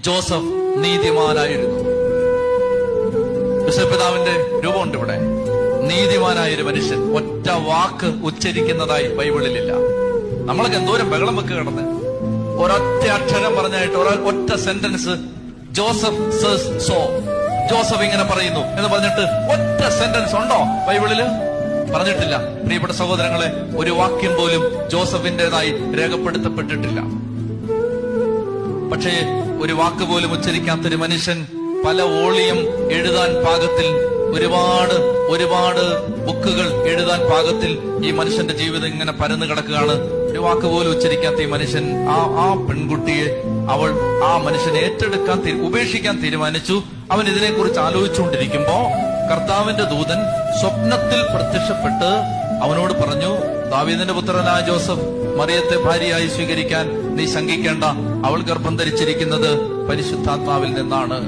Joseph നീതിമാനായിരുന്നു. യോസേപ്പിതാവിന്റെ രൂപമുണ്ട് ഇവിടെ. നീതിമാനായൊരു മനുഷ്യൻ. ഒറ്റ വാക്ക് ഉച്ചരിക്കുന്നതായി ബൈബിളിലില്ല. നമ്മളൊക്കെ എന്തോരം ബഹളം വെക്ക് കിടന്ന് ഒരൊറ്റ അക്ഷരം പറഞ്ഞായിട്ട് ഒറ്റ sentence Joseph says so, Joseph ഇങ്ങനെ പറയുന്നു എന്ന് പറഞ്ഞിട്ട് ഒറ്റ സെന്റൻസ് ഉണ്ടോ ബൈബിളില്? പറഞ്ഞിട്ടില്ല. പ്രിയപ്പെട്ട സഹോദരങ്ങളെ, ഒരു വാക്യം പോലും ജോസഫിന്റേതായി രേഖപ്പെടുത്തപ്പെട്ടിട്ടില്ല. പക്ഷേ ഒരു വാക്ക് പോലും ഉച്ചരിക്കാത്തൊരു മനുഷ്യൻ പല വോളിയം എഴുതാൻ പാകത്തിൽ, ഒരുപാട് ബുക്കുകൾ എഴുതാൻ പാകത്തിൽ ഈ മനുഷ്യന്റെ ജീവിതം ഇങ്ങനെ പരന്നു കിടക്കുകയാണ്. ഒരു വാക്ക് പോലും ഉച്ചരിക്കാത്ത ഈ മനുഷ്യൻ, ആ പെൺകുട്ടിയെ ആ മനുഷ്യനെ ഏറ്റെടുക്കാൻ ഉപേക്ഷിക്കാൻ തീരുമാനിച്ചു. അവൻ ഇതിനെക്കുറിച്ച് ആലോചിച്ചുകൊണ്ടിരിക്കുമ്പോ കർത്താവിന്റെ ദൂതൻ സ്വപ്നത്തിൽ പ്രത്യക്ഷപ്പെട്ട് അവനോട് പറഞ്ഞു, ദാവീദിന്റെ പുത്രനായ ജോസഫ്, മറിയത്തെ ഭാര്യയായി സ്വീകരിക്കാൻ നീ ശങ്കിക്കേണ്ട. അവൾ ഗർഭം ധരിച്ചിരിക്കുന്നത് പരിശുദ്ധാത്മാവിൽ നിന്നാണ്.